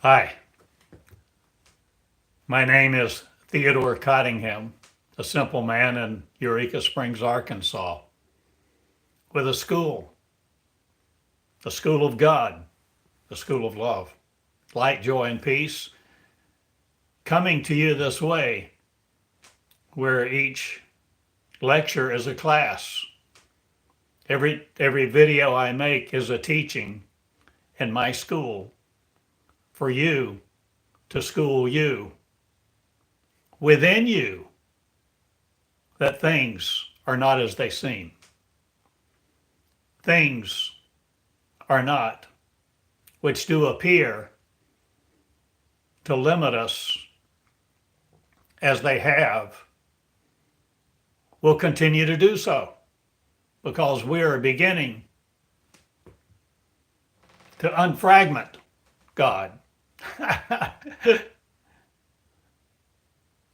Hi, my name is Theodore Cottingham, a simple man in Eureka Springs, Arkansas, with a school, the school of God, the school of love, light, joy, and peace, coming to you this way, where each lecture is a class. Every video I make is a teaching in my school for you to school you within you that things are not as they seem. Things are not, which do appear to limit us as they have, will continue to do so because we are beginning to unfragment God,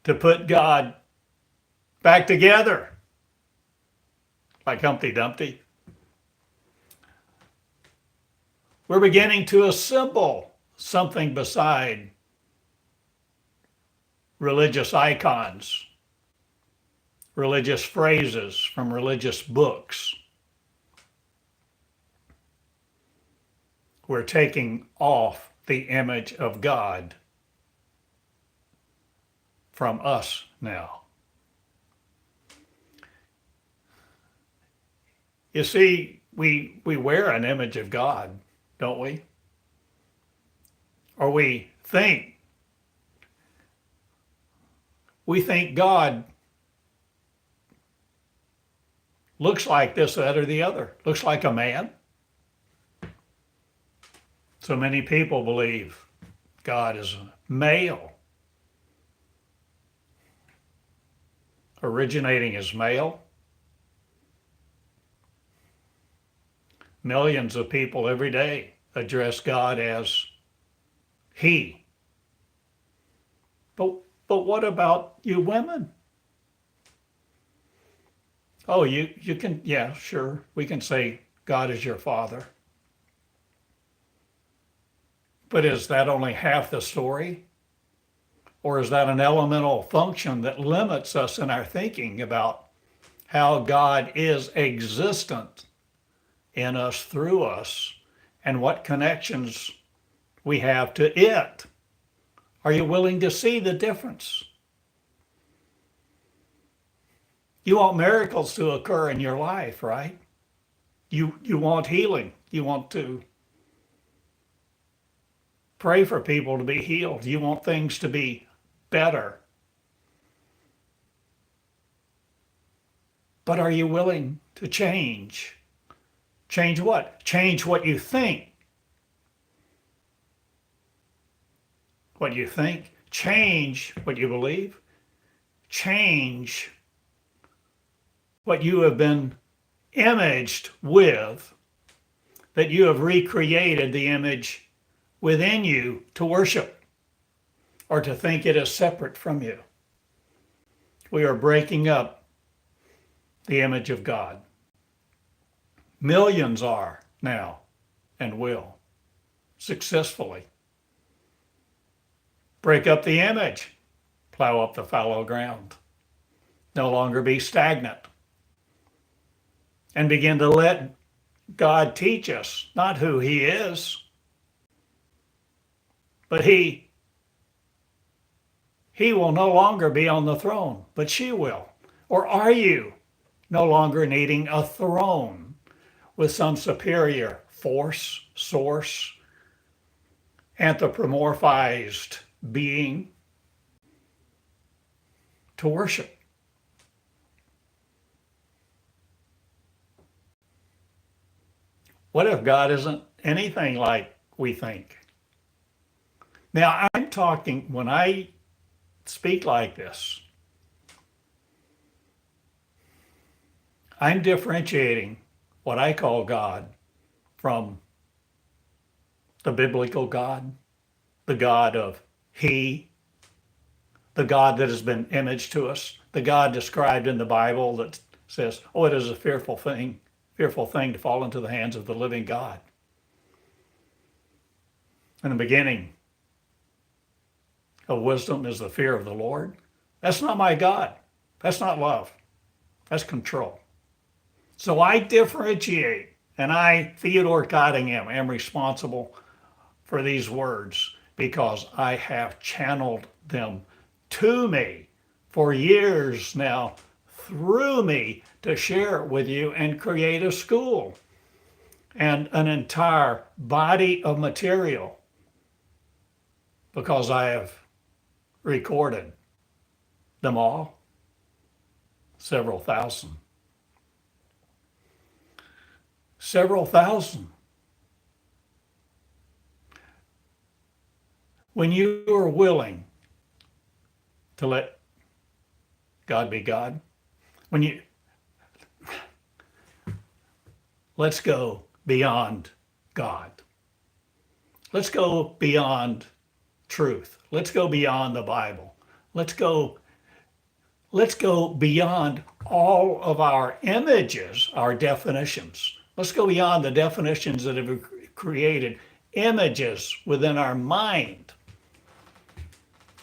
to put God back together like Humpty Dumpty. We're beginning to assemble something beside religious icons, religious phrases from religious books. We're taking off the image of God from us now. You see, we wear an image of God, don't we? Or we think God looks like this, that, or the other. Looks like a man. So many people believe God is male, originating as male. Millions of people every day address God as he. But what about you women? Oh, you can, yeah, sure. We can say God is your father. But is that only half the story? Or is that an elemental function that limits us in our thinking about how God is existent in us, through us, and what connections we have to it? Are you willing to see the difference? You want miracles to occur in your life, right? You want healing. You want to pray for people to be healed. You want things to be better. But are you willing to change? Change what? Change what you think. What you think. Change what you believe. Change what you have been imaged with, that you have recreated the image within you to worship or to think it is separate from you. We are breaking up the image of God. Millions are now and will successfully break up the image, plow up the fallow ground, no longer be stagnant, and begin to let God teach us not who he is, but he will no longer be on the throne, but she will. Or are you no longer needing a throne with some superior force, source, anthropomorphized being to worship? What if God isn't anything like we think? Now, I'm talking, when I speak like this, I'm differentiating what I call God from the biblical God, the God of he, the God that has been imaged to us, the God described in the Bible that says, oh, it is a fearful thing to fall into the hands of the living God. In the beginning, of wisdom is the fear of the Lord. That's not my God. That's not love. That's control. So I differentiate, and I, Theodore Cottingham, am responsible for these words because I have channeled them to me for years now, through me, to share it with you and create a school and an entire body of material, because I have recorded them all, several thousand. Several thousand. When you are willing to let God be God, let's go beyond God. Let's go beyond truth. Let's go beyond the Bible. Let's go beyond all of our images, our definitions. Let's go beyond the definitions that have created images within our mind,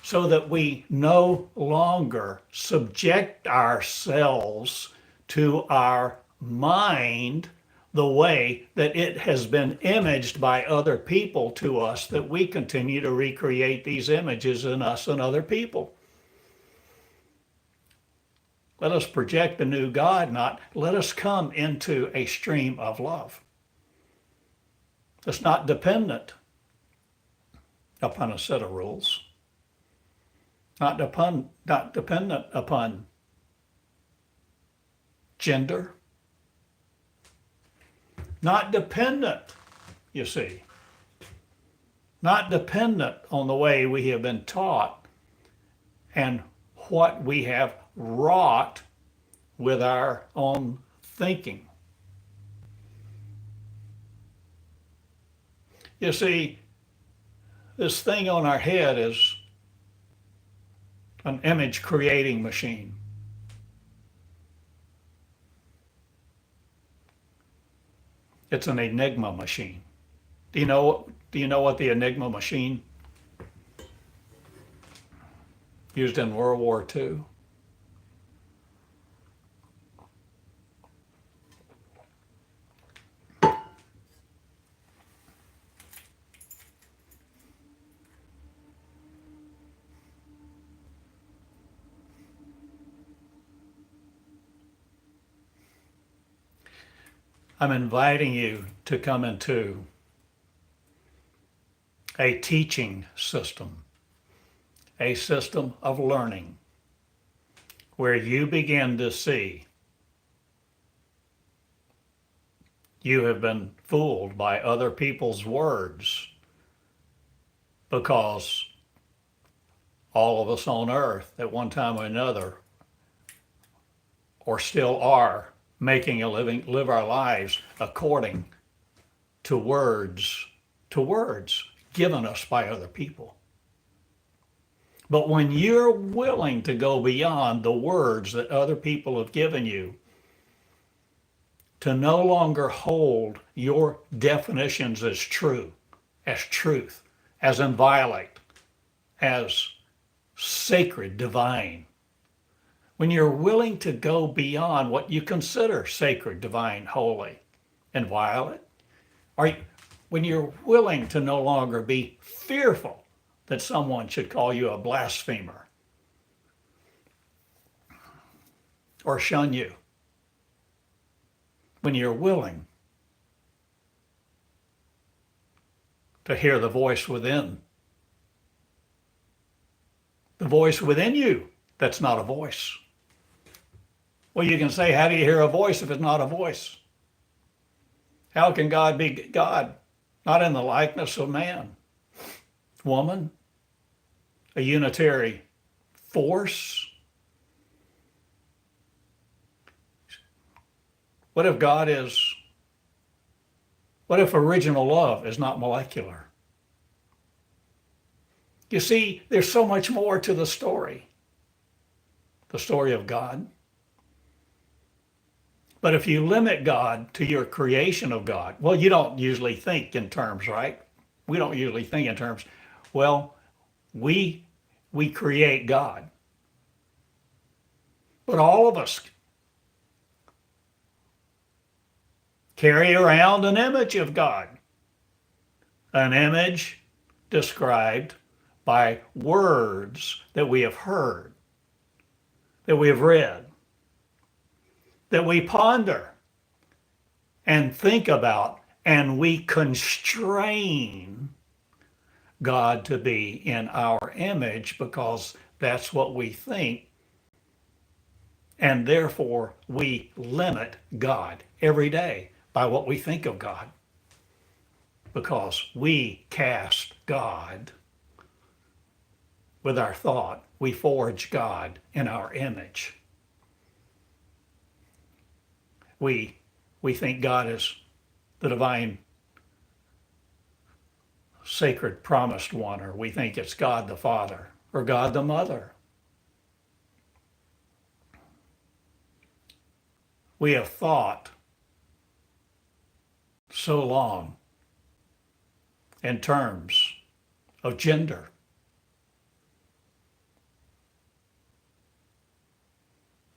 so that we no longer subject ourselves to our mind the way that it has been imaged by other people to us, that we continue to recreate these images in us and other people. Let us project a new God, not let us come into a stream of love that's not dependent upon a set of rules, not dependent upon gender, not dependent, you see, not dependent on the way we have been taught and what we have wrought with our own thinking. You see, this thing on our head is an image creating machine. It's an enigma machine. Do you know what the enigma machine used in World War II? I'm inviting you to come into a teaching system, a system of learning, where you begin to see you have been fooled by other people's words, because all of us on earth at one time or another, or still are, making a living, live our lives according to words given us by other people. But when you're willing to go beyond the words that other people have given you, to no longer hold your definitions as true, as truth, as inviolate, as sacred, divine, when you're willing to go beyond what you consider sacred, divine, holy, and violet, when you're willing to no longer be fearful that someone should call you a blasphemer or shun you, when you're willing to hear the voice within you that's not a voice. Well, you can say, how do you hear a voice if it's not a voice? How can God be God? Not in the likeness of man. Woman, a unitary force. What if original love is not molecular? You see, there's so much more to the story of God. But if you limit God to your creation of God, well, you don't usually think in terms, right? We don't usually think in terms. Well, we we create God. But all of us carry around an image of God, an image described by words that we have heard, that we have read, that we ponder and think about, and we constrain God to be in our image because that's what we think, and therefore we limit God every day by what we think of God, because we cast God with our thought. We forge God in our image. We think God is the divine, sacred, promised one, or we think it's God the Father or God the Mother. We have thought so long in terms of gender.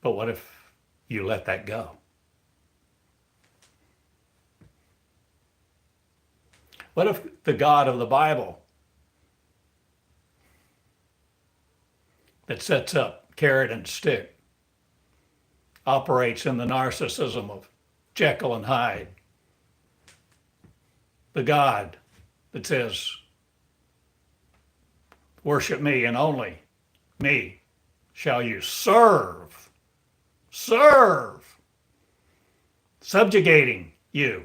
But what if you let that go? What if the God of the Bible that sets up carrot and stick operates in the narcissism of Jekyll and Hyde? The God that says, worship me and only me shall you serve, subjugating you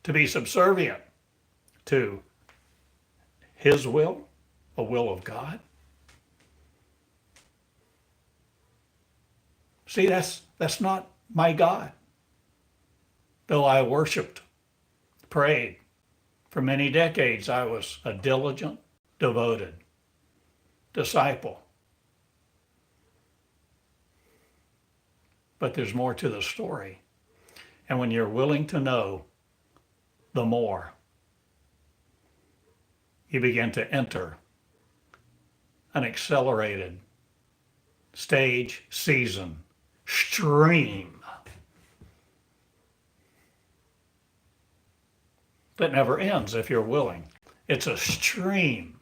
to be subservient to his will, a will of God. See, that's not my God. Though I worshiped, prayed, for many decades, I was a diligent, devoted disciple. But there's more to the story. And when you're willing to know the more, you begin to enter an accelerated stage, season, stream that never ends if you're willing. It's a stream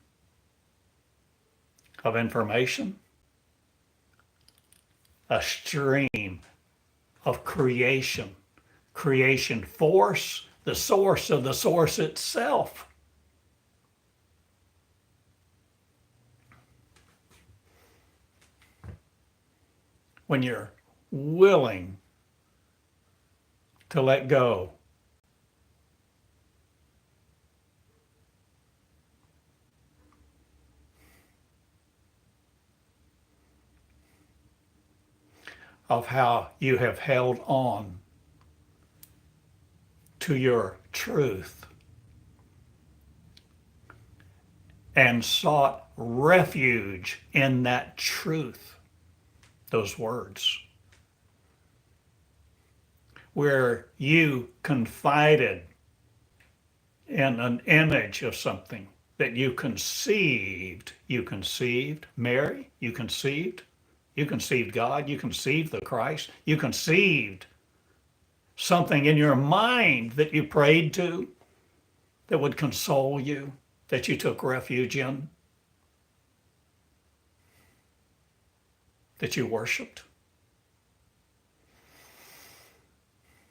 of information, a stream of creation force, the source of the source itself. When you're willing to let go of how you have held on to your truth and sought refuge in that truth, those words, where you confided in an image of something that you conceived. You conceived Mary, you conceived God, you conceived the Christ, you conceived something in your mind that you prayed to, that would console you, that you took refuge in, that you worshiped.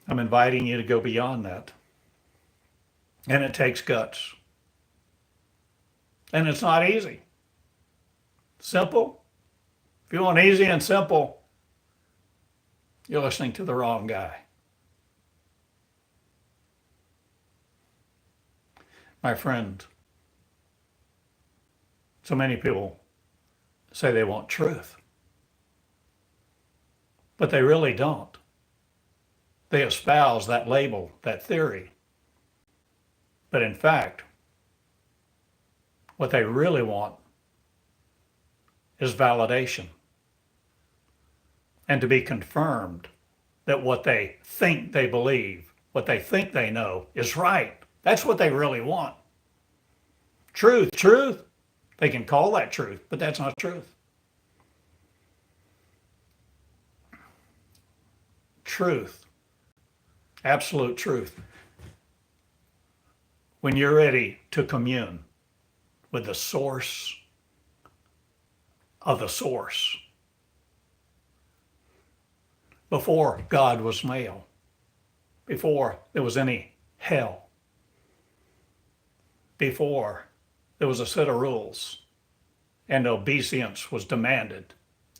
I'm inviting you to go beyond that. And it takes guts. And it's not easy. Simple. If you want easy and simple, you're listening to the wrong guy. My friend, so many people say they want truth, but they really don't. They espouse that label, that theory. But in fact, what they really want is validation and to be confirmed that what they think they believe, what they think they know is right. That's what they really want. Truth, They can call that truth, but that's not truth. Truth, absolute truth. When you're ready to commune with the source of the source, before God was male, before there was any hell, before there was a set of rules and obeisance was demanded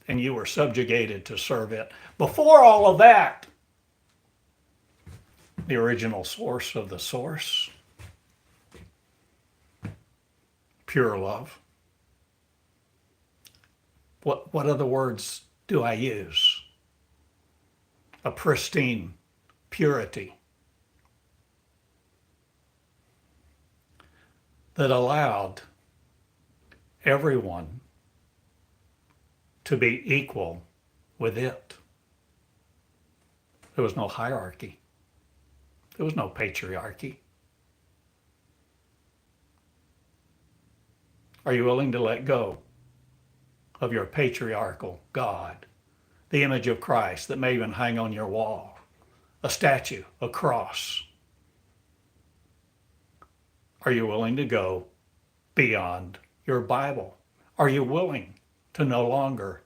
and you were subjugated to serve it. Before all of that, the original source of the source, pure love. What other words do I use? A pristine purity that allowed everyone to be equal with it. There was no hierarchy. There was no patriarchy. Are you willing to let go of your patriarchal God, the image of Christ that may even hang on your wall, a statue, a cross? Are you willing to go beyond your Bible? Are you willing to no longer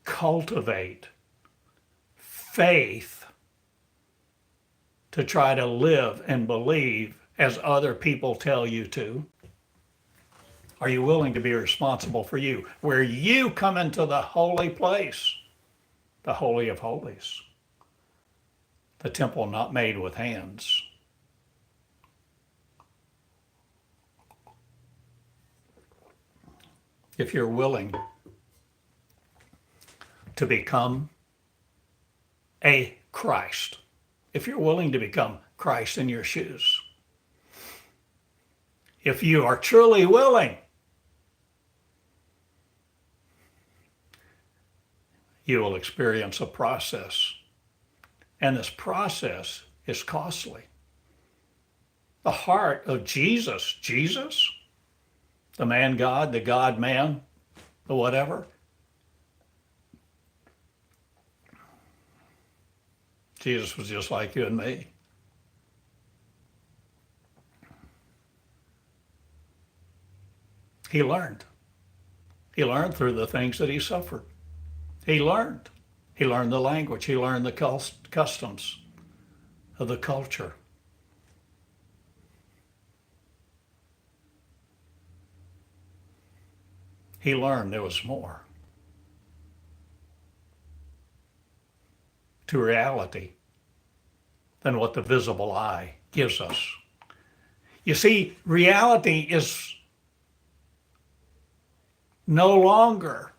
cultivate faith to try to live and believe as other people tell you to? Are you willing to be responsible for you, where you come into the holy place, the Holy of Holies, the temple not made with hands? If you're willing to become a Christ, if you're willing to become Christ in your shoes, if you are truly willing, you will experience a process. And this process is costly. The heart of Jesus, the man God, the God man, the whatever, Jesus was just like you and me. He learned. He learned through the things that he suffered. He learned. He learned the language. He learned the customs of the culture. He learned there was more to reality than what the visible eye gives us. You see, reality is no longer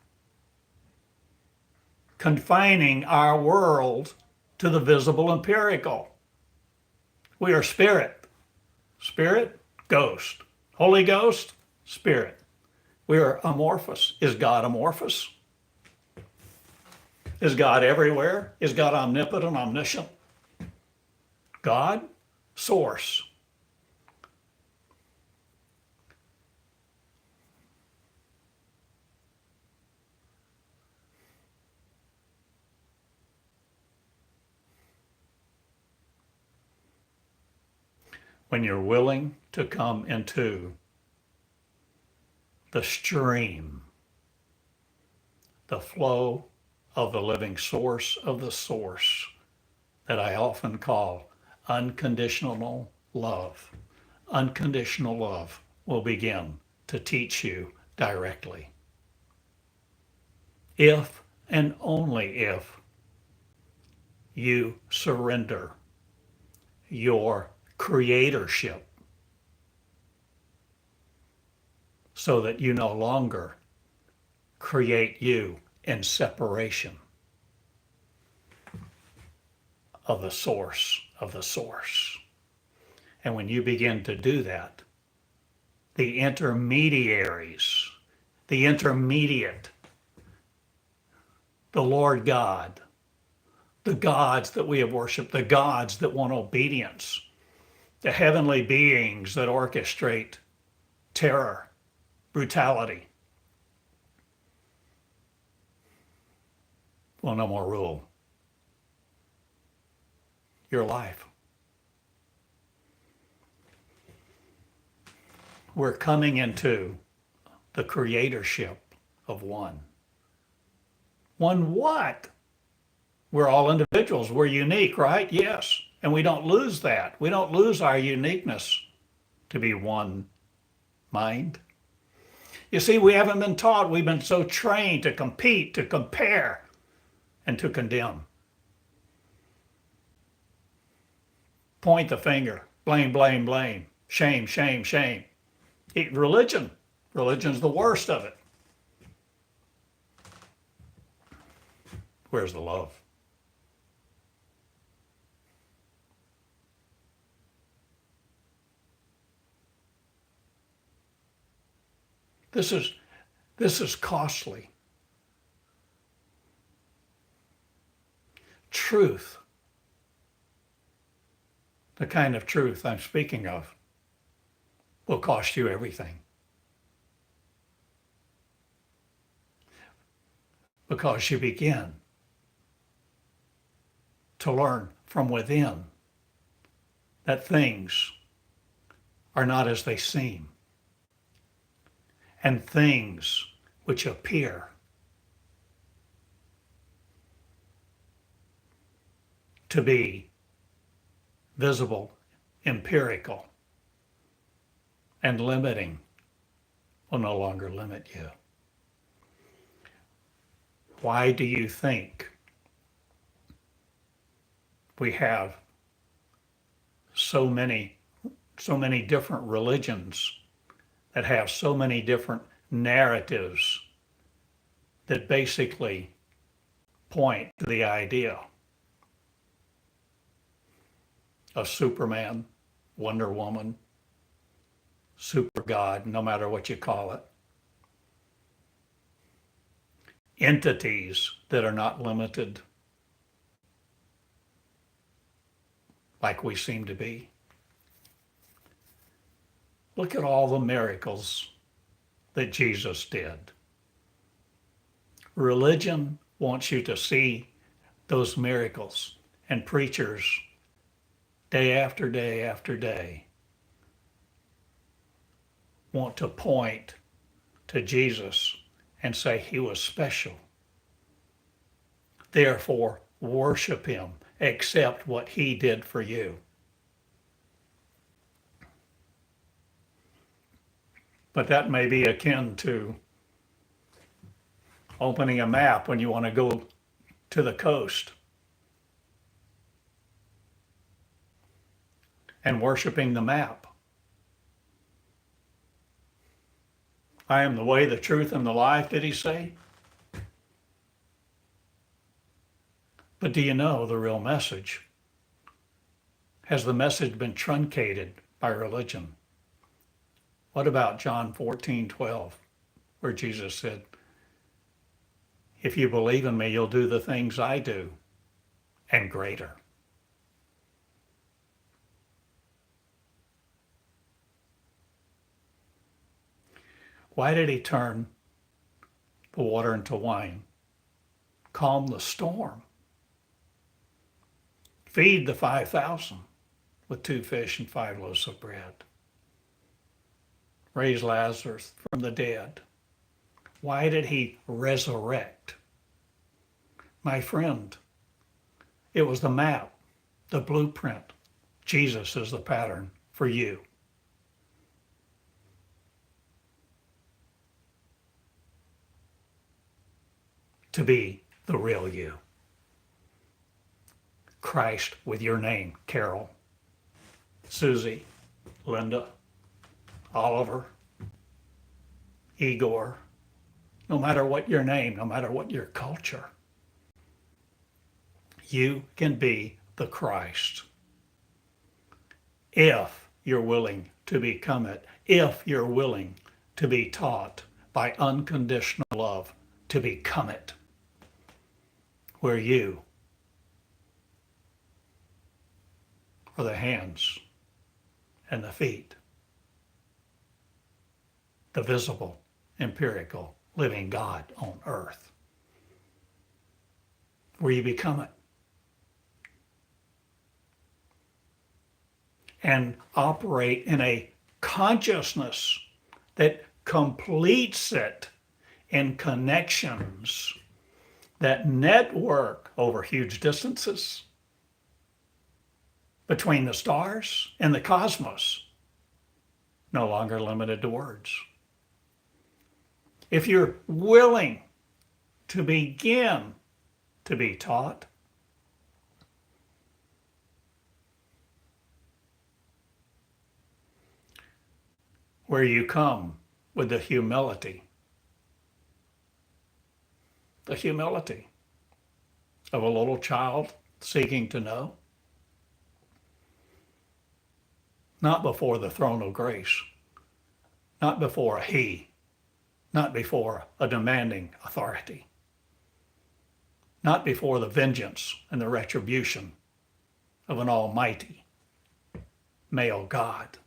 confining our world to the visible empirical. We are spirit. Spirit, ghost. Holy Ghost, spirit. We are amorphous. Is God amorphous? Is God everywhere? Is God omnipotent, omniscient? God, source. When you're willing to come into the stream, the flow of the living source of the source that I often call unconditional love. Unconditional love will begin to teach you directly. If and only if you surrender your creatorship so that you no longer create you in separation of the source of the source. And when you begin to do that, the intermediaries, the intermediate, the Lord God, the gods that we have worshiped, the gods that want obedience, the heavenly beings that orchestrate terror, brutality, will no more rule your life. We're coming into the creatorship of one. One what? We're all individuals. We're unique, right? Yes. And we don't lose that. We don't lose our uniqueness to be one mind. You see, we haven't been taught. We've been so trained to compete, to compare, and to condemn. Point the finger. Blame, blame, blame. Shame, shame, shame. Religion. Religion's the worst of it. Where's the love? This is costly. Truth, the kind of truth I'm speaking of, will cost you everything. Because you begin to learn from within that things are not as they seem, and things which appear to be visible, empirical, and limiting will no longer limit you. Why do you think we have so many different religions that have so many different narratives that basically point to the idea of Superman, Wonder Woman, Super God, no matter what you call it. Entities that are not limited like we seem to be. Look at all the miracles that Jesus did. Religion wants you to see those miracles, and preachers, day after day after day, want to point to Jesus and say he was special. Therefore, worship him, accept what he did for you. But that may be akin to opening a map when you want to go to the coast and worshiping the map. I am the way, the truth, and the life, did he say? But do you know the real message? Has the message been truncated by religion? What about John 14:12, where Jesus said, if you believe in me, you'll do the things I do, and greater. Why did he turn the water into wine? Calm the storm. Feed the 5,000 with 2 fish and 5 loaves of bread. Raise Lazarus from the dead. Why did he resurrect? My friend, it was the map, the blueprint. Jesus is the pattern for you. To be the real you. Christ with your name, Carol, Susie, Linda, Oliver, Igor, no matter what your name, no matter what your culture, you can be the Christ if you're willing to become it, if you're willing to be taught by unconditional love to become it, where you are the hands and the feet. The visible, empirical, living God on earth, where you become it. And operate in a consciousness that completes it in connections that network over huge distances between the stars and the cosmos, no longer limited to words. If you're willing to begin to be taught, where you come with the humility of a little child seeking to know, not before the throne of grace, not before a he, not before a demanding authority, not before the vengeance and the retribution of an almighty male God,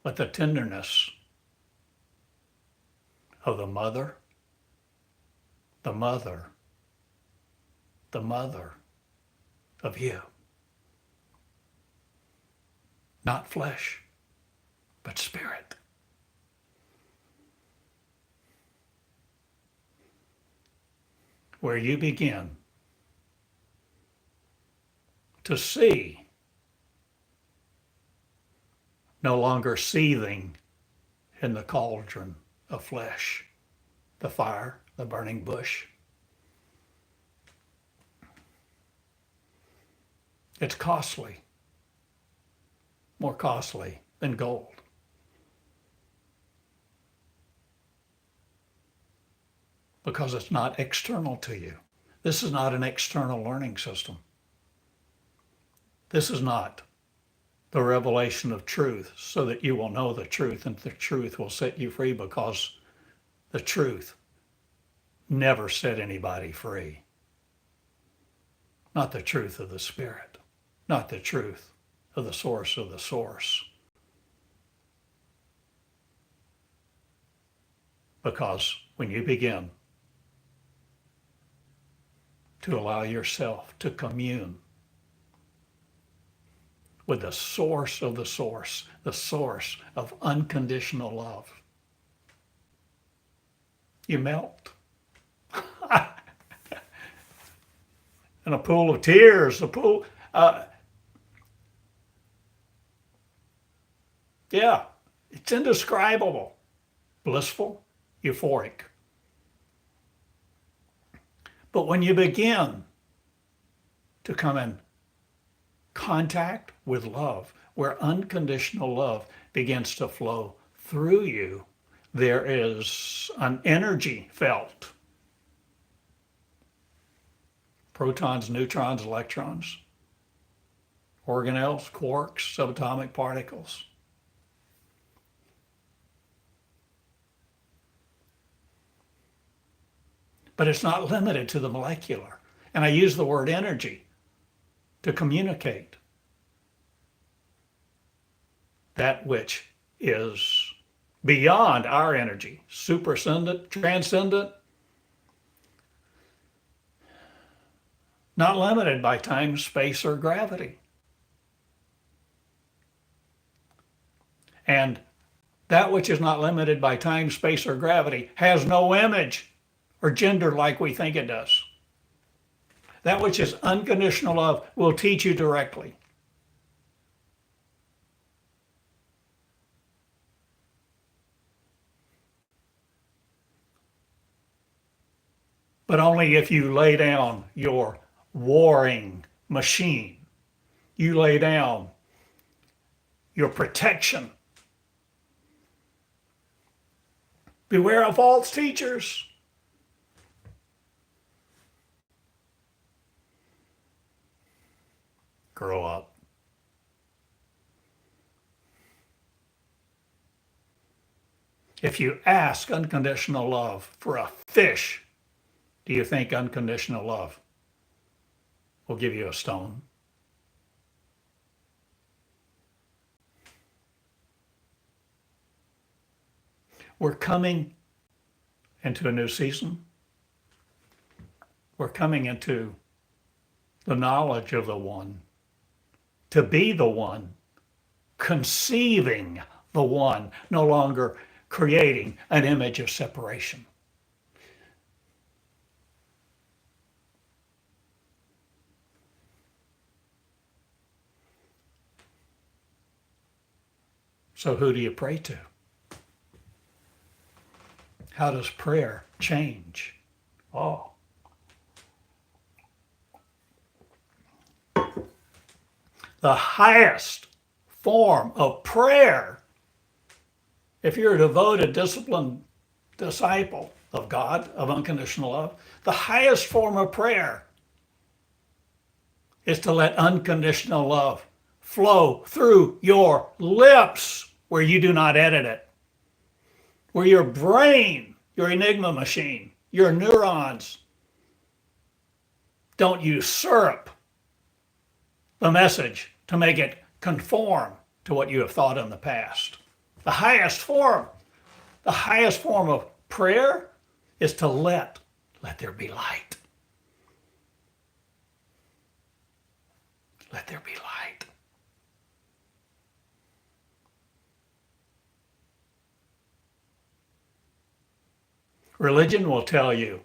but the tenderness of the mother, the mother, the mother of you. Not flesh, but spirit. Where you begin to see, no longer seething in the cauldron of flesh, the fire, the burning bush. It's costly, more costly than gold. Because it's not external to you. This is not an external learning system. This is not the revelation of truth so that you will know the truth and the truth will set you free, because the truth never set anybody free. Not the truth of the Spirit, not the truth of the source of the source. Because when you begin to allow yourself to commune with the source of the source of unconditional love, you melt. In a pool of tears, it's indescribable, blissful, euphoric. But when you begin to come in contact with love, where unconditional love begins to flow through you, there is an energy felt. Protons, neutrons, electrons, organelles, quarks, subatomic particles. But it's not limited to the molecular. And I use the word energy to communicate that which is beyond our energy, superscendent, transcendent, not limited by time, space, or gravity. And that which is not limited by time, space, or gravity has no image or gender like we think it does. That which is unconditional love will teach you directly. But only if you lay down your warring machine. You lay down your protection. Beware of false teachers. Grow up. If you ask unconditional love for a fish, do you think unconditional love will give you a stone? We're coming into a new season. We're coming into the knowledge of the one, to be the one, conceiving the one, no longer creating an image of separation. So who do you pray to? How does prayer change? Oh. The highest form of prayer, if you're a devoted, disciplined disciple of God, of unconditional love, the highest form of prayer is to let unconditional love flow through your lips where you do not edit it, where your brain, your enigma machine, your neurons don't usurp the message to make it conform to what you have thought in the past. The highest form of prayer is to let there be light. Let there be light. Religion will tell you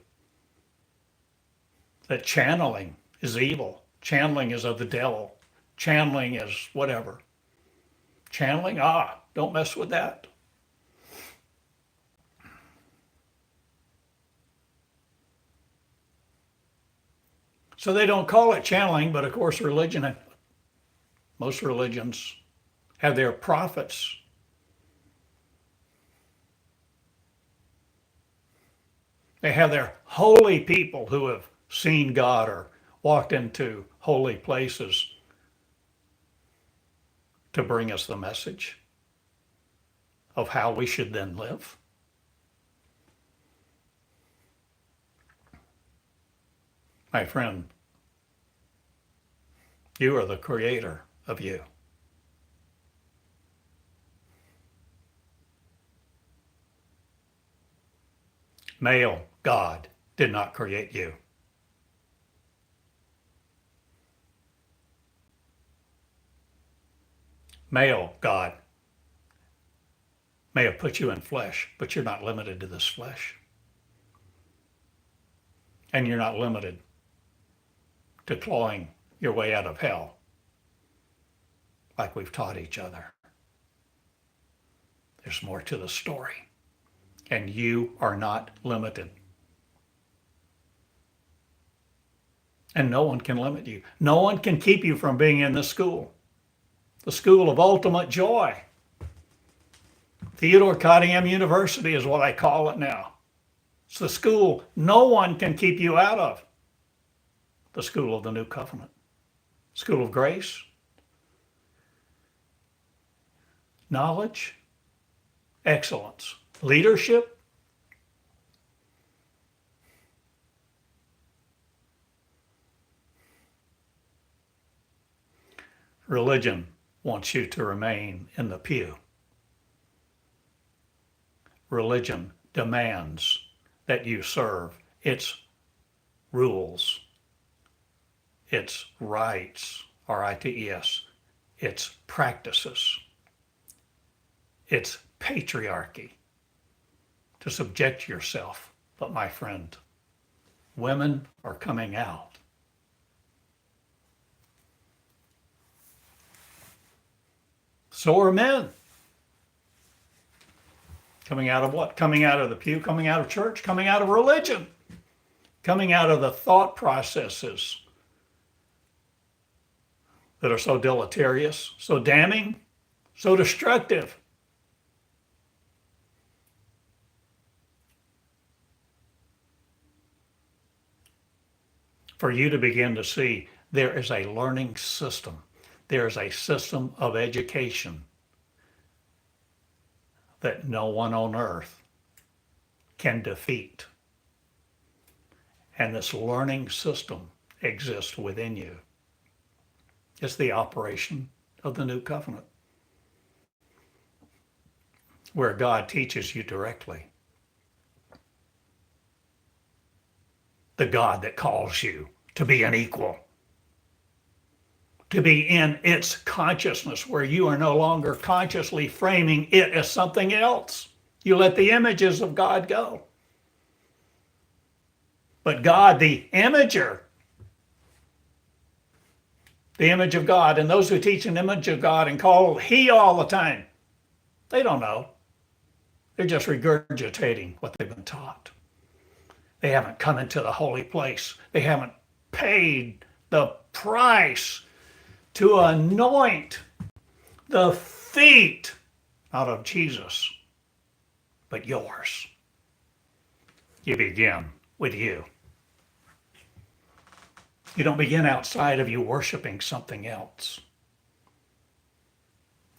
that channeling is evil. Channeling is of the devil. Channeling is whatever. Channeling, don't mess with that. So they don't call it channeling, but of course most religions have their prophets. They have their holy people who have seen God or walked into holy places to bring us the message of how we should then live. My friend, you are the creator of you. Male, God did not create you. Male, God may have put you in flesh, but you're not limited to this flesh. And you're not limited to clawing your way out of hell like we've taught each other. There's more to the story. And you are not limited. And no one can limit you. No one can keep you from being in this school. The school of ultimate joy. Theodore Cottingham University is what I call it now. It's the school no one can keep you out of. The school of the new covenant. School of grace. Knowledge. Excellence. Leadership. Religion wants you to remain in the pew. Religion demands that you serve its rules, its rites, R-I-T-E-S, its practices, its patriarchy, to subject yourself. But my friend, women are coming out. So are men. Coming out of what? Coming out of the pew, coming out of church, coming out of religion, coming out of the thought processes that are so deleterious, so damning, so destructive. For you to begin to see there is a learning system. There is a system of education that no one on earth can defeat. And this learning system exists within you. It's the operation of the new covenant. where God teaches you directly. The God that calls you to be an equal, to be in its consciousness, where you are no longer consciously framing it as something else. You let the images of God go. But God, the imager, the image of God, and those who teach an image of God and call He all the time, they don't know. They're just regurgitating what they've been taught. They haven't come into the holy place. They haven't paid the price to anoint the feet, not of Jesus, but yours. You begin with you. You don't begin outside of you worshiping something else.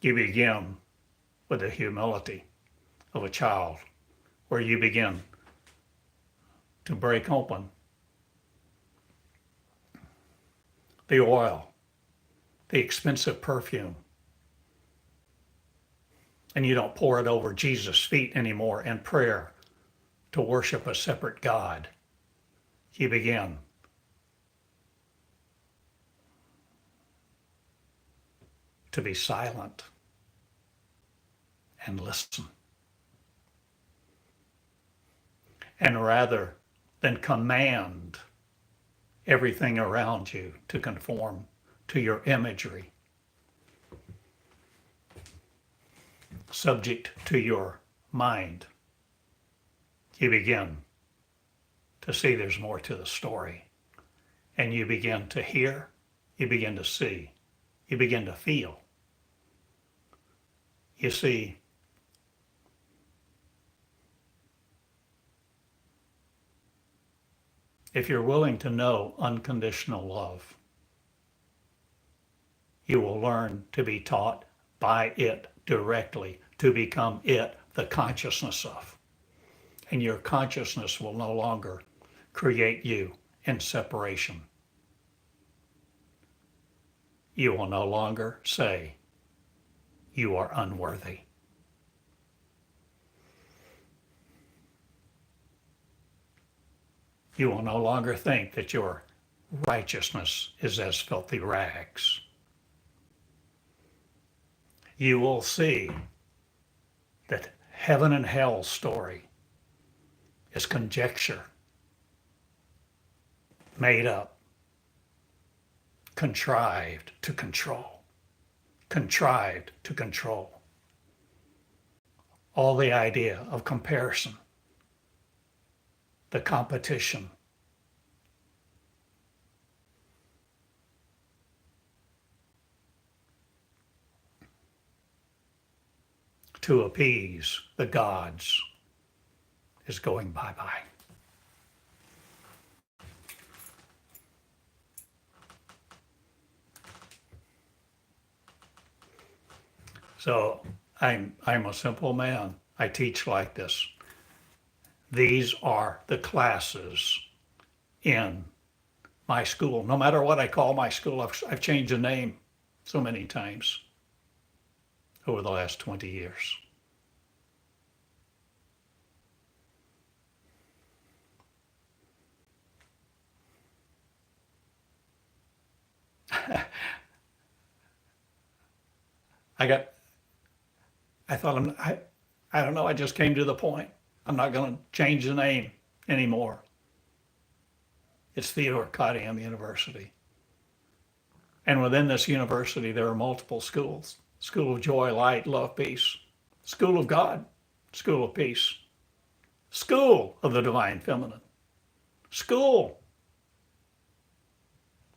You begin with the humility of a child, where you begin to break open the oil, the expensive perfume, and you don't pour it over Jesus' feet anymore in prayer to worship a separate God. You begin to be silent and listen. And rather than command everything around you to conform to your imagery, subject to your mind, you begin to see there's more to the story. And you begin to hear, you begin to see, you begin to feel. You see, if you're willing to know unconditional love, you will learn to be taught by it directly, to become it the consciousness of. And your consciousness will no longer create you in separation. You will no longer say, you are unworthy. You will no longer think that your righteousness is as filthy rags. You will see that heaven and hell's story is conjecture, made up, contrived to control. Contrived to control. All the idea of comparison, the competition, to appease the gods is going bye-bye. So I'm a simple man. I teach like this. These are the classes in my school. No matter what I call my school, I've changed the name so many times over the last 20 years. I thought, I don't know, I just came to the point. I'm not going to change the name anymore. It's Theodore Cottingham University. And within this university, there are multiple schools. School of Joy, Light, Love, Peace. School of God, School of Peace. School of the Divine Feminine. School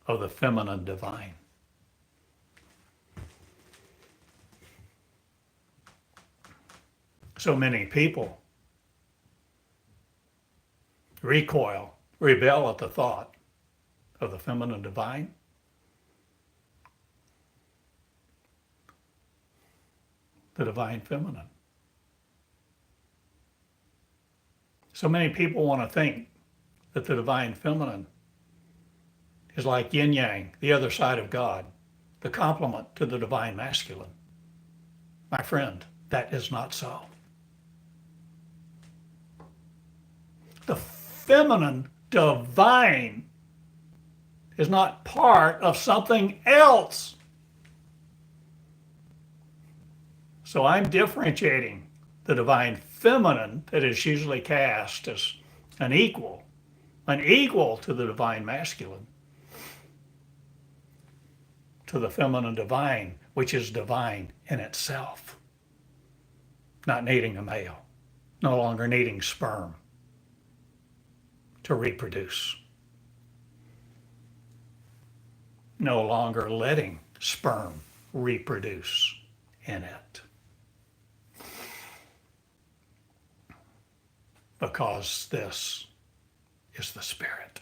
of the Feminine Divine. So many people recoil, rebel at the thought of the feminine divine. The divine feminine. So many people want to think that the divine feminine is like yin yang, the other side of God, the complement to the divine masculine. My friend, that is not so. the feminine divine is not part of something else. So I'm differentiating the divine feminine that is usually cast as an equal to the divine masculine, to the feminine divine, which is divine in itself, not needing a male, no longer needing sperm to reproduce, no longer letting sperm reproduce in it. Because this is the Spirit.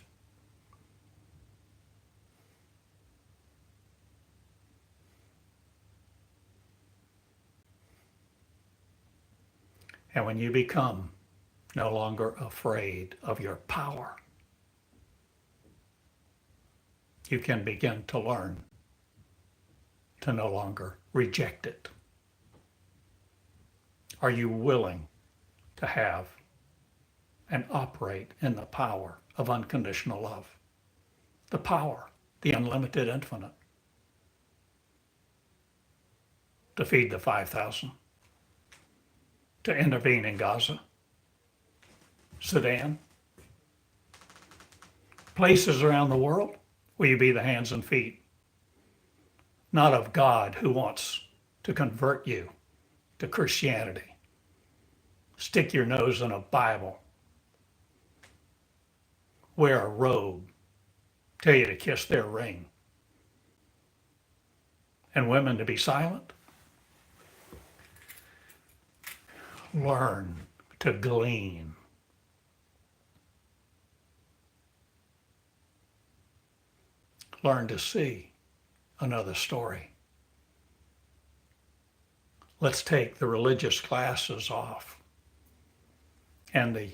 And when you become no longer afraid of your power, you can begin to learn to no longer reject it. Are you willing to have and operate in the power of unconditional love? The power, the unlimited infinite, to feed the 5,000, to intervene in Gaza, Sudan, places around the world. Will you be the hands and feet, not of God who wants to convert you to Christianity, stick your nose in a Bible, wear a robe, tell you to kiss their ring, and women to be silent? Learn to glean. Learn to see another story. Let's take the religious classes off and the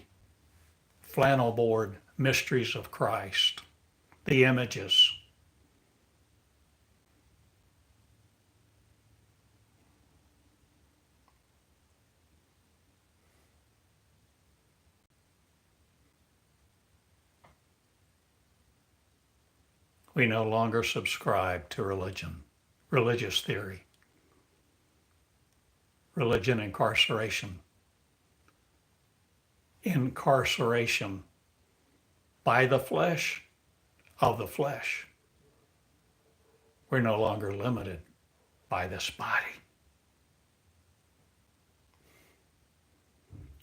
flannel board mysteries of Christ, the images. We no longer subscribe to religion, religious theory, religion incarceration. Incarceration by the flesh of the flesh. We're no longer limited by this body.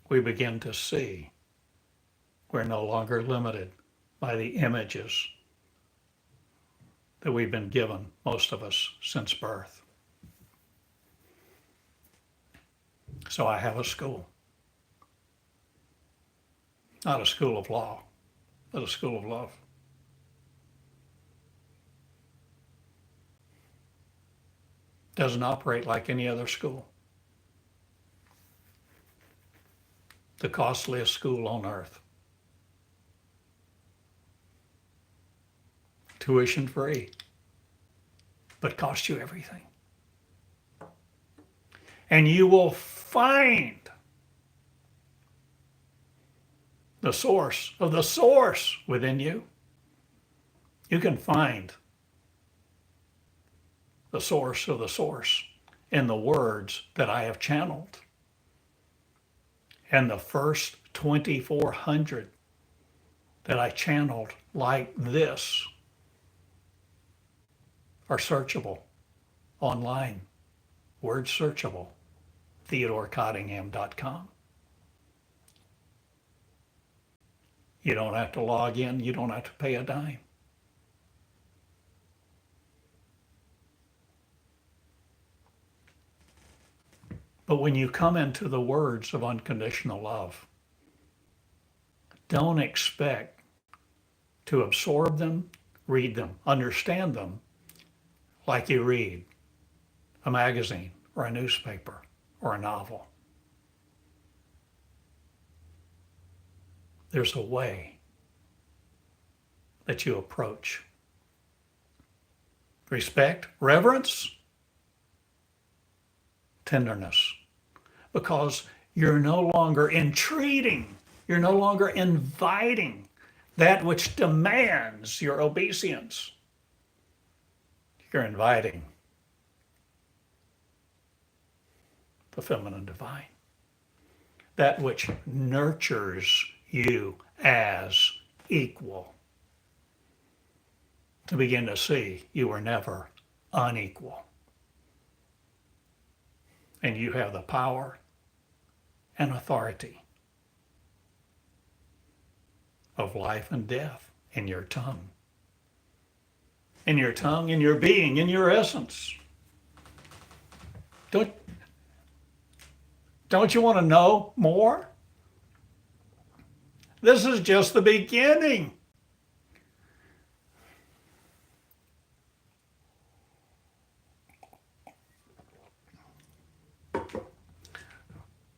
We begin to see we're no longer limited by the images that we've been given, most of us, since birth. So I have a school. Not a school of law, but a school of love. Doesn't operate like any other school. The costliest school on earth. Tuition free, but costs you everything. And you will find the source of the source within you. You can find the source of the source in the words that I have channeled. And the first 2,400 that I channeled like this are searchable online, word searchable, TheodoreCottingham.com. You don't have to log in, you don't have to pay a dime. But when you come into the words of unconditional love, don't expect to absorb them, read them, understand them like you read a magazine or a newspaper or a novel. There's a way that you approach. Respect, reverence, tenderness, because you're no longer entreating You're no longer inviting that which demands your obeisance. You're inviting the feminine divine, that which nurtures you as equal, to begin to see you were never unequal. And you have the power and authority of life and death in your tongue. In your tongue, in your being, in your essence. Don't you want to know more? This is just the beginning.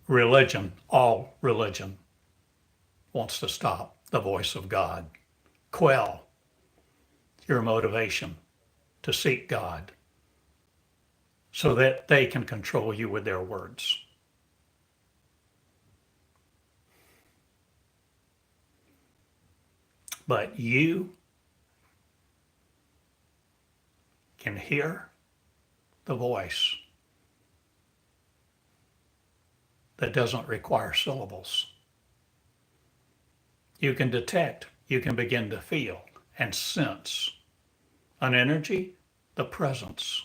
Religion, all religion, wants to stop the voice of God, quell your motivation to seek God so that they can control you with their words. But you can hear the voice that doesn't require syllables. You can detect, you can begin to feel and sense an energy, the presence,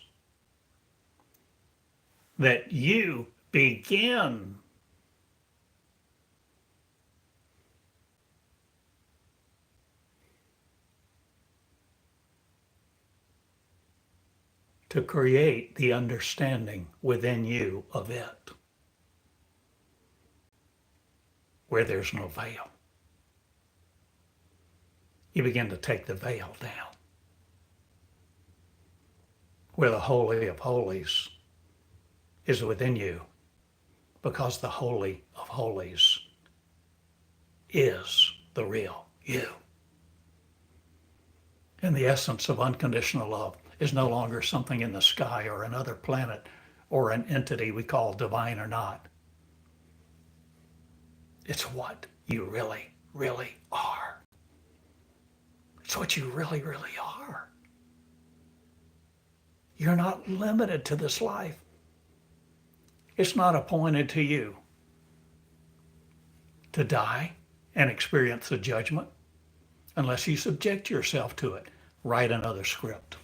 that you begin to create the understanding within you of it, where there's no veil. You begin to take the veil down, where the Holy of Holies is within you, because the Holy of Holies is the real you. And the essence of unconditional love is no longer something in the sky or another planet or an entity we call divine or not. It's what you really, really are. It's what you really, really are. You're not limited to this life. It's not appointed to you to die and experience the judgment unless you subject yourself to it. Write another script.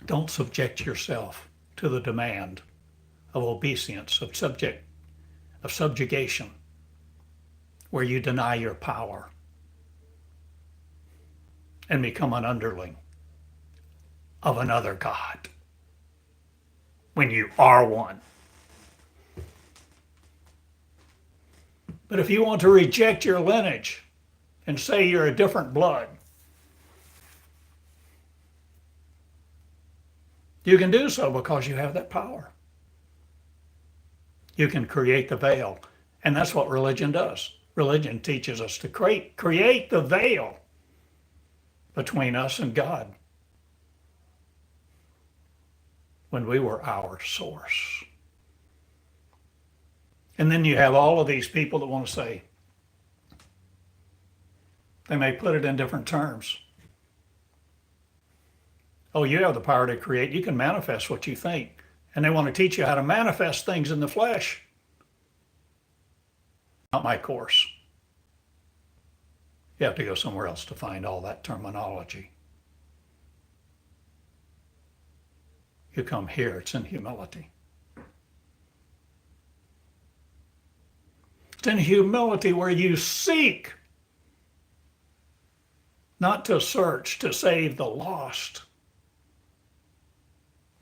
Don't subject yourself to the demand of obeisance, of subjugation, where you deny your power and become an underling of another God when you are one. But if you want to reject your lineage and say you're a different blood, you can do so because you have that power. You can create the veil. And that's what religion does. Religion teaches us to create the veil between us and God when we were our source. And then you have all of these people that want to say, they may put it in different terms. Oh, you have the power to create. You can manifest what you think. And they want to teach you how to manifest things in the flesh. Not my course. You have to go somewhere else to find all that terminology. You come here, it's in humility. It's in humility where you seek, not to search to save the lost.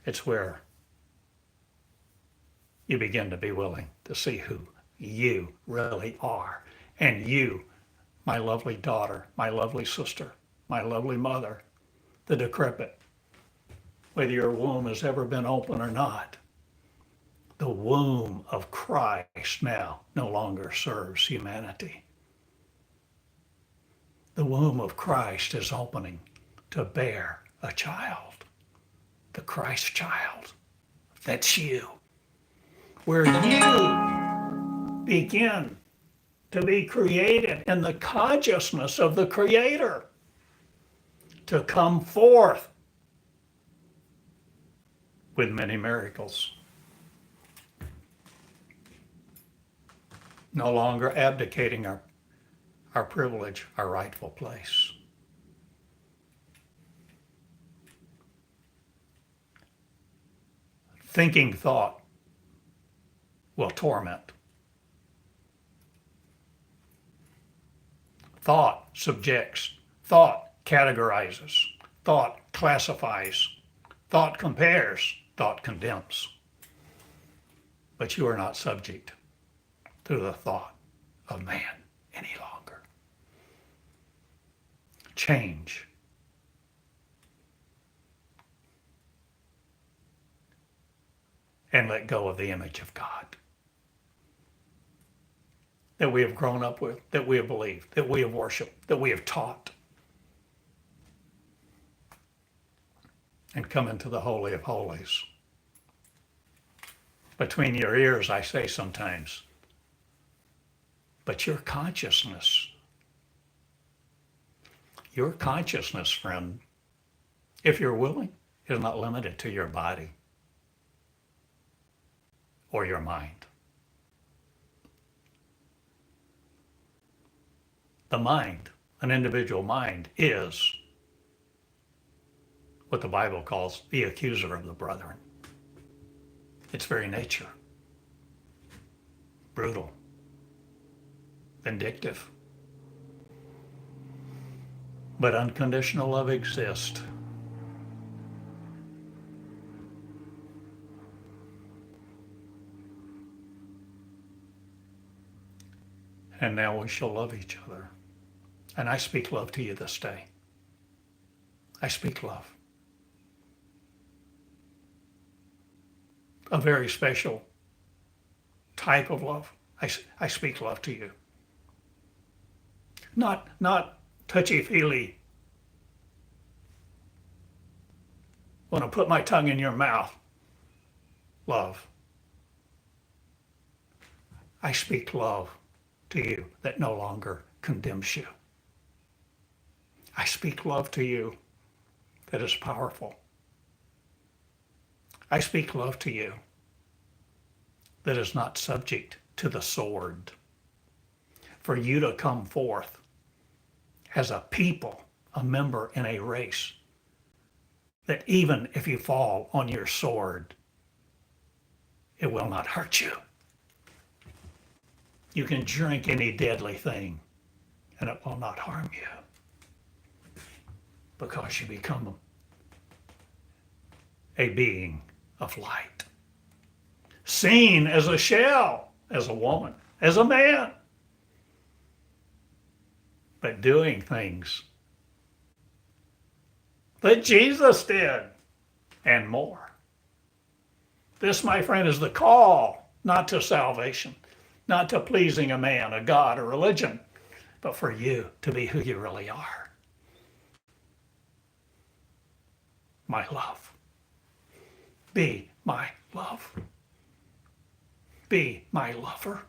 It's where you begin to be willing to see who you really are. And you, my lovely daughter, my lovely sister, my lovely mother, the decrepit, whether your womb has ever been open or not, the womb of Christ now no longer serves humanity. The womb of Christ is opening to bear a child, the Christ child. That's you. Where you begin to be created in the consciousness of the Creator, to come forth with many miracles. No longer abdicating our privilege, our rightful place. Thinking thought will torment. Thought subjects. Thought categorizes. Thought classifies. Thought compares. Thought condemns. But you are not subject to the thought of man any longer. Change. And let go of the image of God that we have grown up with, that we have believed, that we have worshiped, that we have taught. And come into the Holy of Holies. Between your ears, I say sometimes, but your consciousness, friend, if you're willing, is not limited to your body or your mind. The mind, an individual mind, is what the Bible calls the accuser of the brethren. Its very nature. Brutal. Vindictive. But unconditional love exists. And now we shall love each other. And I speak love to you this day. I speak love. A very special type of love. I speak love to you. Not touchy-feely. Want to put my tongue in your mouth. Love. I speak love to you that no longer condemns you. I speak love to you that is powerful. I speak love to you that is not subject to the sword. For you to come forth as a people, a member in a race, that even if you fall on your sword, it will not hurt you. You can drink any deadly thing and it will not harm you because you become a being of light. Seen as a shell, as a woman, as a man, but doing things that Jesus did and more. This, my friend, is the call, not to salvation, not to pleasing a man, a God, a religion, but for you to be who you really are. My love. Be my love. Be my lover.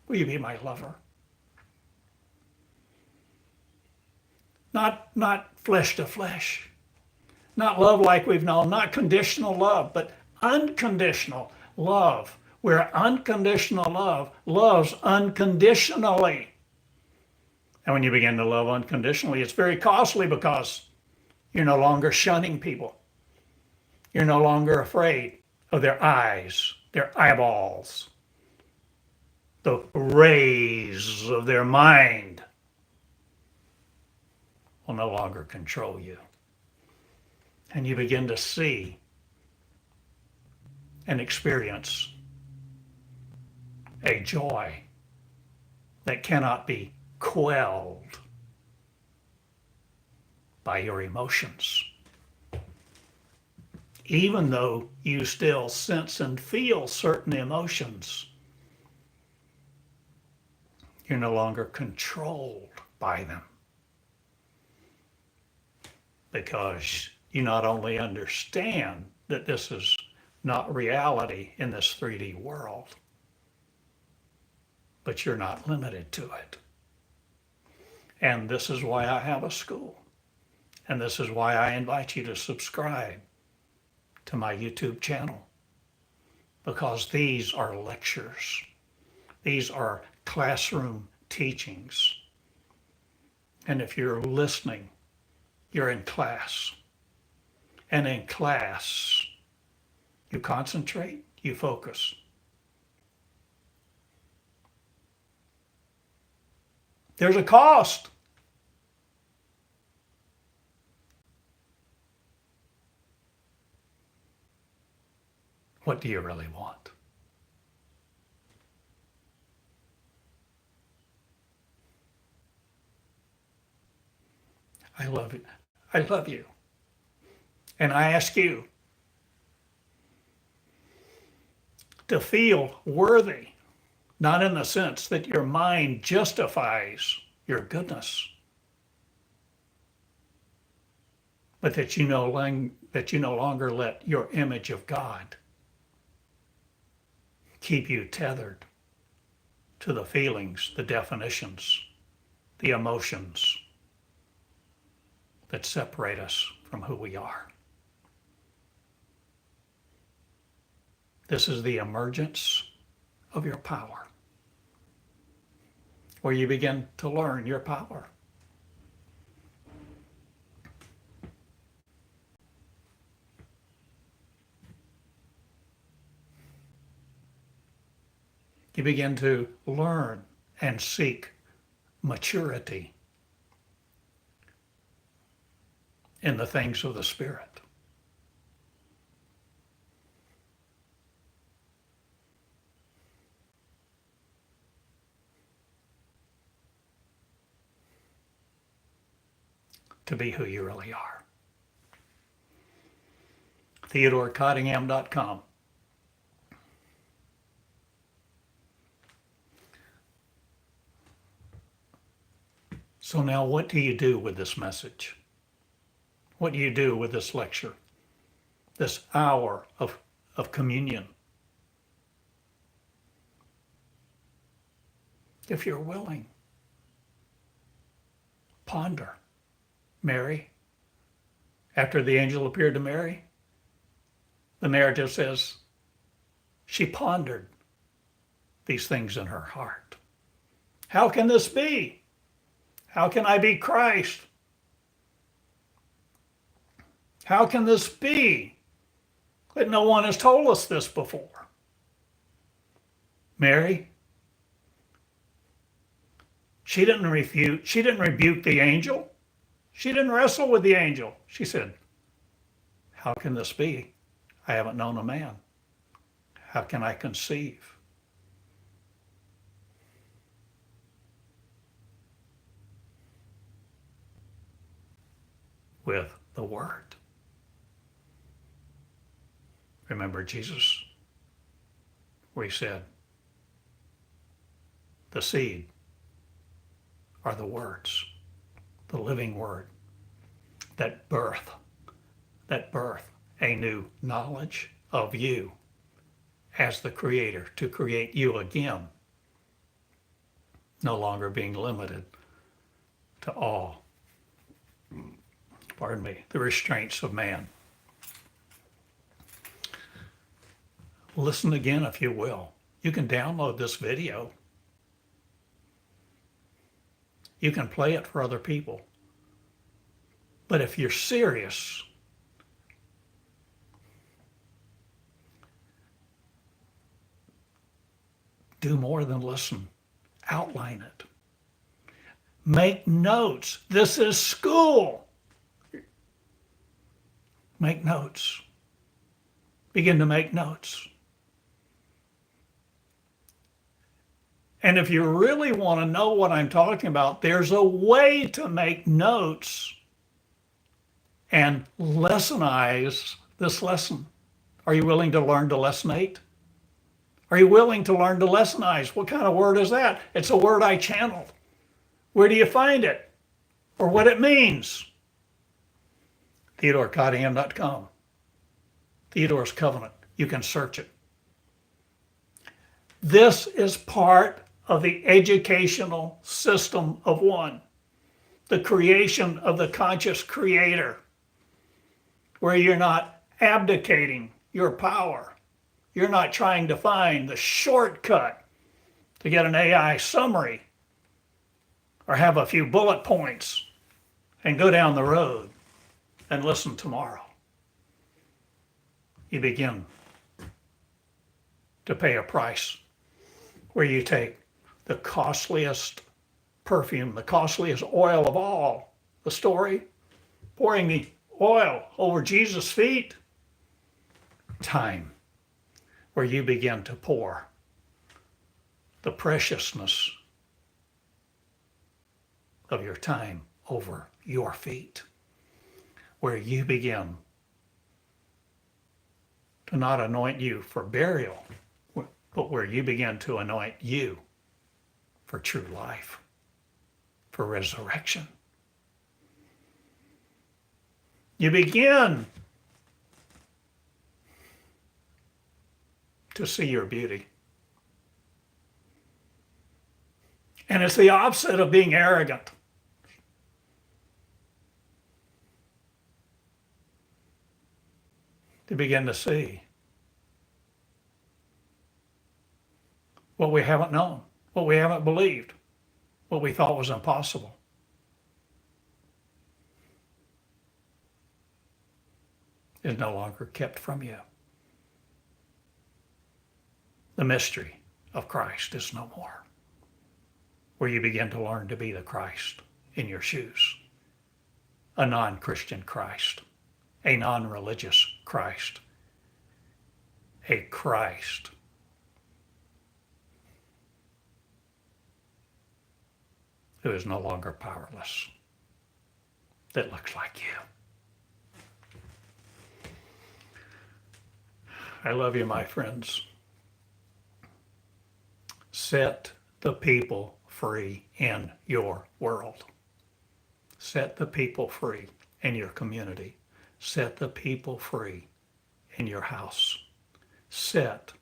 Will you be my lover? Not flesh to flesh. Not love like we've known, not conditional love, but unconditional love, where unconditional love loves unconditionally. And when you begin to love unconditionally, it's very costly because you're no longer shunning people. You're no longer afraid of their eyes, their eyeballs, the rays of their mind will no longer control you. And you begin to see and experience a joy that cannot be quelled by your emotions. Even though you still sense and feel certain emotions, you're no longer controlled by them. Because you not only understand that this is not reality in this 3D world, but you're not limited to it. And this is why I have a school. And this is why I invite you to subscribe to my YouTube channel. Because these are lectures. These are classroom teachings. And if you're listening, you're in class. And in class, you concentrate, you focus. There's a cost. What do you really want? I love you. I love you. And I ask you to feel worthy, not in the sense that your mind justifies your goodness, but that you no longer let your image of God keep you tethered to the feelings, the definitions, the emotions that separate us from who we are. This is the emergence of your power, where you begin to learn your power. You begin to learn and seek maturity in the things of the Spirit. To be who you really are. TheodoreCottingham.com. So now what do you do with this message? What do you do with this lecture? This hour of communion? If you're willing, ponder. Mary, after the angel appeared to Mary, the narrative says she pondered these things in her heart. How can this be? How can I be Christ? How can this be that no one has told us this before? Mary, she didn't rebuke the angel. She didn't wrestle with the angel. She said, how can this be? I haven't known a man. How can I conceive? With the Word. Remember Jesus, where he said, the seed are the words, the living Word, that birth a new knowledge of you as the Creator, to create you again, no longer being limited to all, the restraints of man. Listen again if you will. You can download this video. You can play it for other people. But if you're serious, do more than listen. Outline it. Make notes. This is school. Make notes. Begin to make notes. And if you really want to know what I'm talking about, there's a way to make notes and lessonize this lesson. Are you willing to learn to lessonate? Are you willing to learn to lessonize? What kind of word is that? It's a word I channeled. Where do you find it? Or what it means? TheodoreCottingham.com. Theodore's Covenant. You can search it. This is part of the educational system of one, the creation of the conscious creator, where you're not abdicating your power. You're not trying to find the shortcut to get an AI summary or have a few bullet points and go down the road and listen tomorrow. You begin to pay a price where you take the costliest perfume, the costliest oil of all, the story, pouring the oil over Jesus' feet, time, where you begin to pour the preciousness of your time over your feet, where you begin to not anoint you for burial, but where you begin to anoint you for true life, for resurrection. You begin to see your beauty. And it's the opposite of being arrogant. To begin to see what we haven't known, what we haven't believed, what we thought was impossible. Is no longer kept from you. The mystery of Christ is no more, where you begin to learn to be the Christ in your shoes, a non-Christian Christ, a non-religious Christ, a Christ who is no longer powerless, that looks like you. I love you, my friends. Set the people free in your world. Set the people free in your community. Set the people free in your house. Set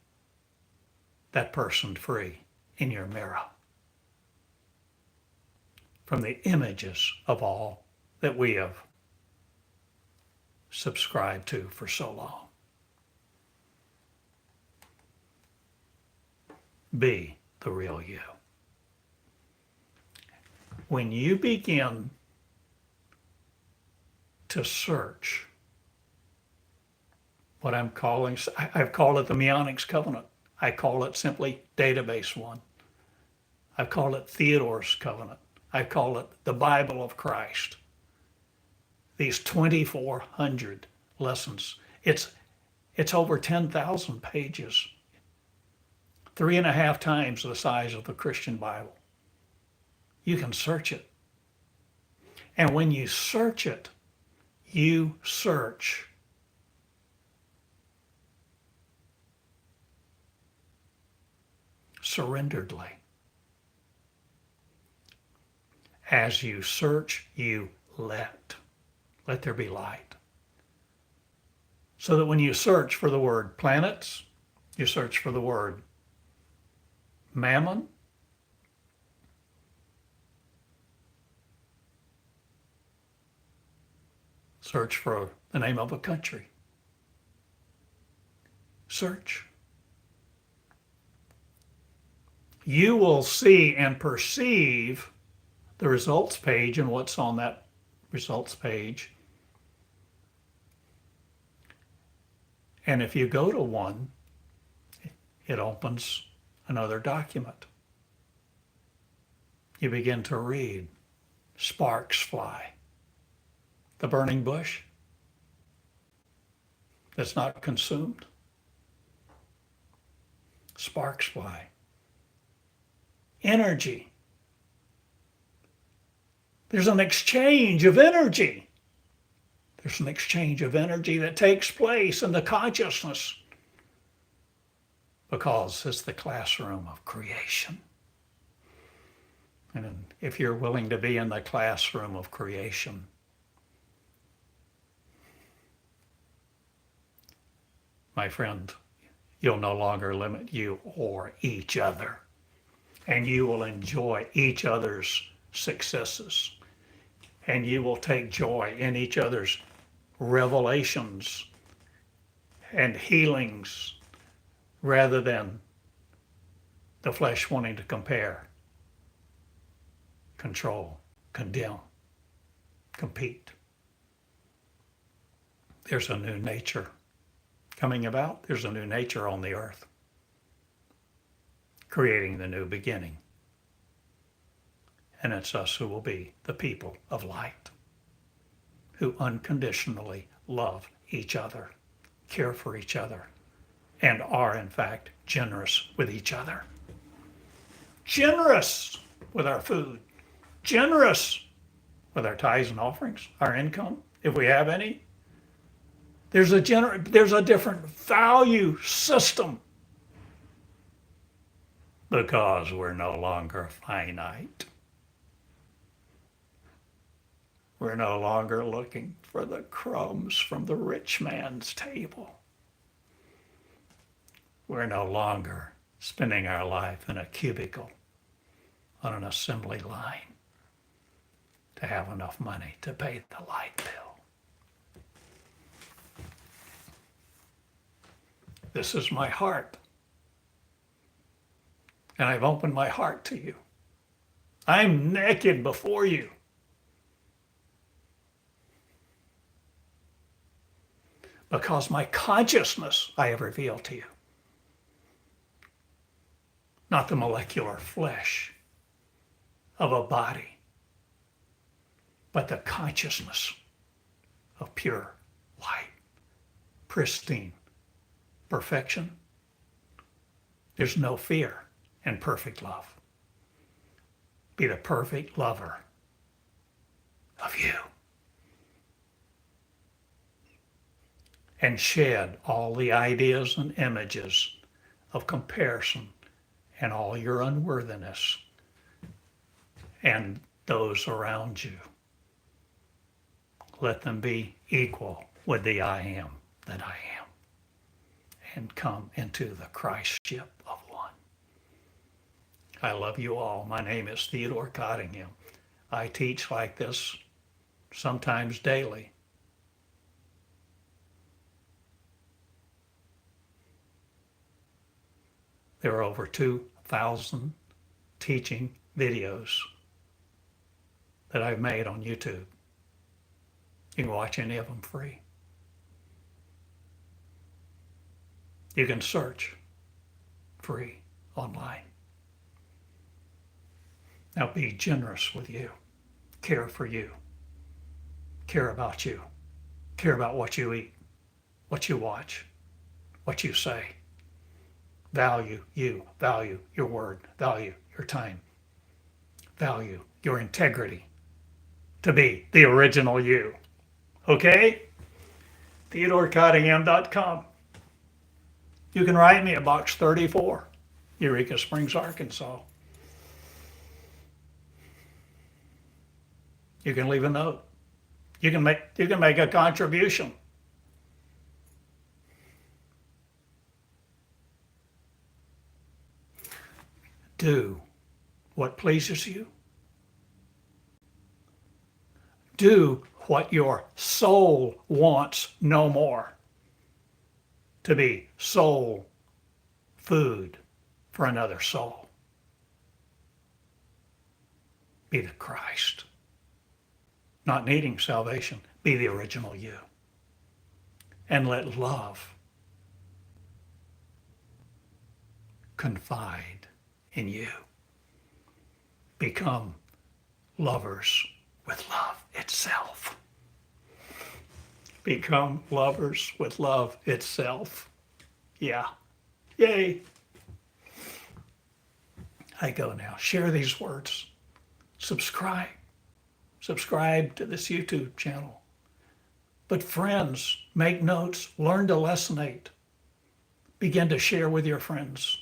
that person free in your mirror from the images of all that we have subscribed to for so long. Be the real you. When you begin to search what I've called it the Meonics Covenant. I call it simply Database One. I've called it Theodore's Covenant. I call it the Bible of Christ. These 2,400 lessons. It's over 10,000 pages. 3.5 times the size of the Christian Bible. You can search it. And when you search it, you search surrenderedly. As you search, you let there be light. So that when you search for the word planets, you search for the word mammon, search for the name of a country. Search. You will see and perceive the results page and what's on that results page. And if you go to one, it opens another document. You begin to read. Sparks fly. The burning bush that's not consumed. Sparks fly. Energy. There's an exchange of energy. There's an exchange of energy that takes place in the consciousness because it's the classroom of creation. And if you're willing to be in the classroom of creation, my friend, you'll no longer limit you or each other. and you will enjoy each other's successes, and you will take joy in each other's revelations and healings rather than the flesh wanting to compare, control, condemn, compete. There's a new nature coming about. There's a new nature on the earth, creating the new beginning. And it's us who will be the people of light, who unconditionally love each other, care for each other, and are, in fact, generous with each other. Generous with our food, generous with our tithes and offerings, our income, if we have any. There's a different value system because we're no longer finite. We're no longer looking for the crumbs from the rich man's table. We're no longer spending our life in a cubicle on an assembly line to have enough money to pay the light bill. This is my heart. And I've opened my heart to you. I'm naked before you. Because my consciousness I have revealed to you. Not the molecular flesh of a body, but the consciousness of pure light, pristine perfection. There's no fear in perfect love. Be the perfect lover of you. And shed all the ideas and images of comparison and all your unworthiness and those around you. Let them be equal with the I am that I am, and come into the Christship of one. I love you all. My name is Theodore Cottingham. I teach like this sometimes daily. There are over 2,000 teaching videos that I've made on YouTube. You can watch any of them free. You can search free online. Now be generous with you. Care for you. Care about you. Care about what you eat, what you watch, what you say. Value you. Value your word. Value your time. Value your integrity to be the original you. Okay? TheodoreCottingham.com. You can write me at Box 34, Eureka Springs, Arkansas. You can leave a note. You can make a contribution. Do what pleases you. Do what your soul wants no more. To be soul food for another soul. Be the Christ. Not needing salvation. Be the original you. And let love confide in you. Become lovers with love itself. Become lovers with love itself. Yeah. Yay. I go now. Share these words. Subscribe. Subscribe to this YouTube channel. But friends, make notes. Learn to lessonate. Begin to share with your friends.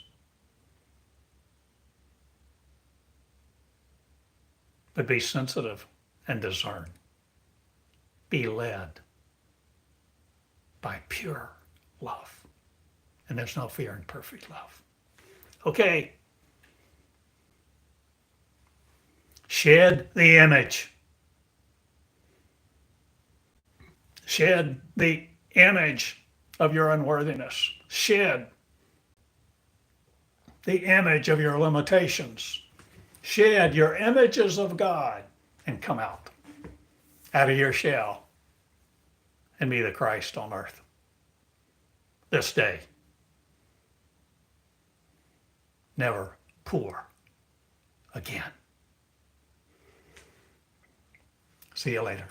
But be sensitive and discern. Be led by pure love. And there's no fear in perfect love. Okay. Shed the image. Shed the image of your unworthiness. Shed the image of your limitations. Shed your images of God and come out of your shell and be the Christ on earth this day. Never poor again. See you later.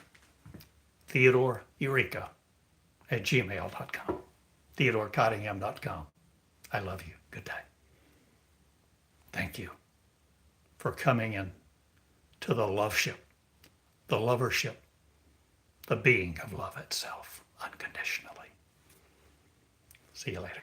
Theodore Eureka at gmail.com. TheodoreCottingham.com. I love you. Good day. Thank you for coming in to the loveship, the lovership, the being of love itself, unconditionally. See you later.